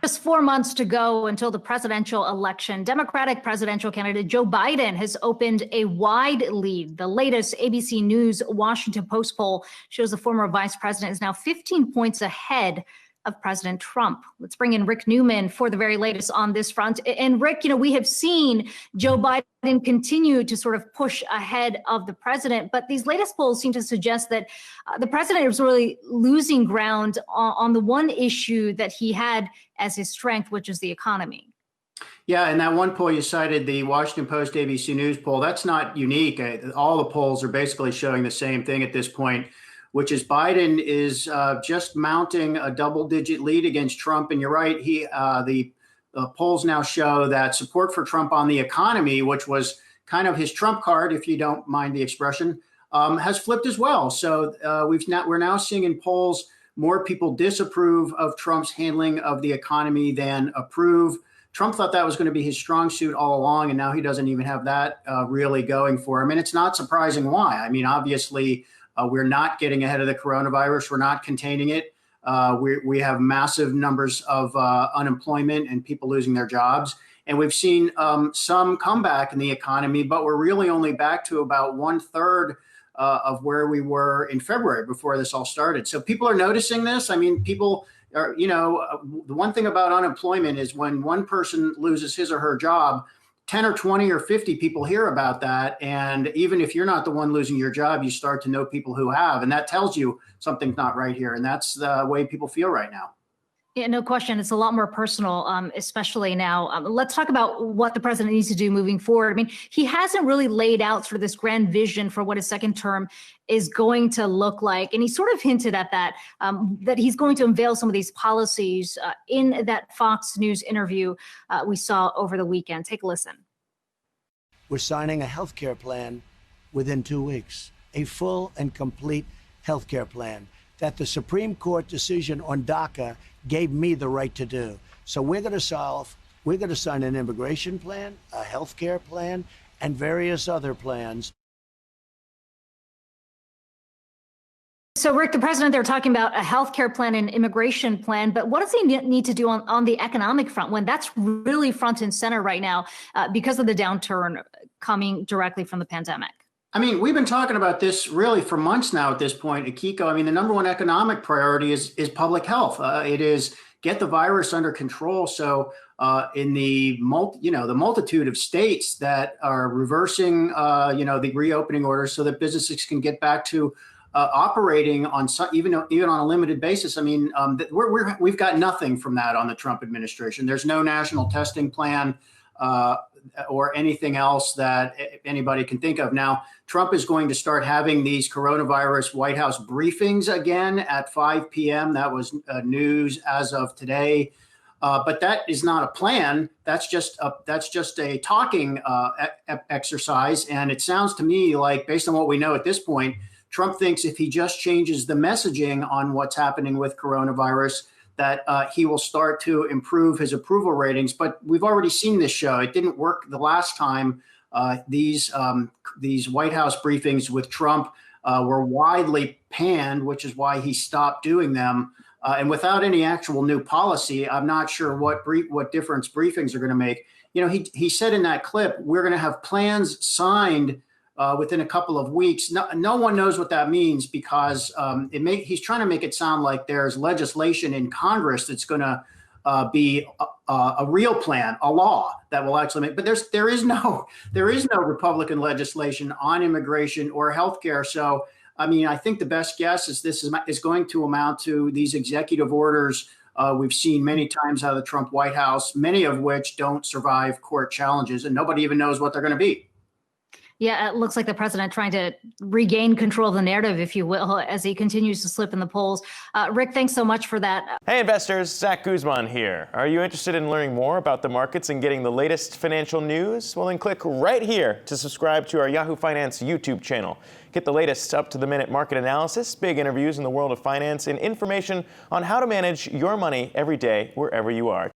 Just 4 months to go until the presidential election. Democratic presidential candidate Joe Biden has opened a wide lead. The latest ABC News Washington Post poll shows the former vice president is now 15 points ahead of President Trump. Let's bring in Rick Newman for the very latest on this front. And Rick, we have seen Joe Biden continue to sort of push ahead of the president, but these latest polls seem to suggest that the president is really losing ground on the one issue that he had as his strength, which is the economy. Yeah, and that one poll you cited, the Washington Post ABC News poll, that's not unique. All the polls are basically showing the same thing at this point, which is Biden is just mounting a double-digit lead against Trump. And you're right, the polls now show that support for Trump on the economy, which was kind of his trump card, if you don't mind the expression, has flipped as well. So we're now seeing in polls more people disapprove of Trump's handling of the economy than approve. Trump thought that was going to be his strong suit all along, and now he doesn't even have that really going for him. And it's not surprising why. I mean, obviously, we're not getting ahead of the coronavirus. We're not containing it. We have massive numbers of unemployment and people losing their jobs. And we've seen some comeback in the economy, but we're really only back to about 1/3 of where we were in February before this all started. So people are noticing this. I mean, people are, the one thing about unemployment is when one person loses his or her job, 10 or 20 or 50 people hear about that. And even if you're not the one losing your job, you start to know people who have. And that tells you something's not right here. And that's the way people feel right now. Yeah, no question. It's a lot more personal, especially now. Let's talk about what the president needs to do moving forward. I mean, he hasn't really laid out sort of this grand vision for what his second term is going to look like. And he sort of hinted at that, that he's going to unveil some of these policies in that Fox News interview we saw over the weekend. Take a listen. We're signing a health care plan within 2 weeks, a full and complete health care plan that the Supreme Court decision on DACA gave me the right to do. So we're going to sign an immigration plan, a health care plan, and various other plans. So, Rick, the president, they're talking about a health care plan and immigration plan, but what does he need to do on the economic front when that's really front and center right now because of the downturn coming directly from the pandemic? I mean, we've been talking about this really for months now at this point, Aikiko. I mean, the number one economic priority is public health. It is get the virus under control. So in the multitude of states that are reversing, the reopening orders so that businesses can get back to operating on even on a limited basis. I mean, we've got nothing from that on the Trump administration. There's no national testing plan or anything else that anybody can think of. Now, Trump is going to start having these coronavirus White House briefings again at 5 p.m. That was news as of today. But that is not a plan. That's just a talking exercise. And it sounds to me like, based on what we know at this point, Trump thinks if he just changes the messaging on what's happening with coronavirus, that he will start to improve his approval ratings. But we've already seen this show. It didn't work the last time. These White House briefings with Trump were widely panned, which is why he stopped doing them. And without any actual new policy, I'm not sure what difference briefings are going to make. He said in that clip, we're going to have plans signed within a couple of weeks. No one knows what that means because he's trying to make it sound like there's legislation in Congress that's going to be a real plan, a law that will actually make. But there is no Republican legislation on immigration or healthcare. So I mean, I think the best guess is this is going to amount to these executive orders. We've seen many times out of the Trump White House, many of which don't survive court challenges, and nobody even knows what they're going to be. Yeah, it looks like the president trying to regain control of the narrative, if you will, as he continues to slip in the polls. Rick, thanks so much for that. Hey, investors, Zach Guzman here. Are you interested in learning more about the markets and getting the latest financial news? Well, then click right here to subscribe to our Yahoo Finance YouTube channel. Get the latest up-to-the-minute market analysis, big interviews in the world of finance, and information on how to manage your money every day wherever you are.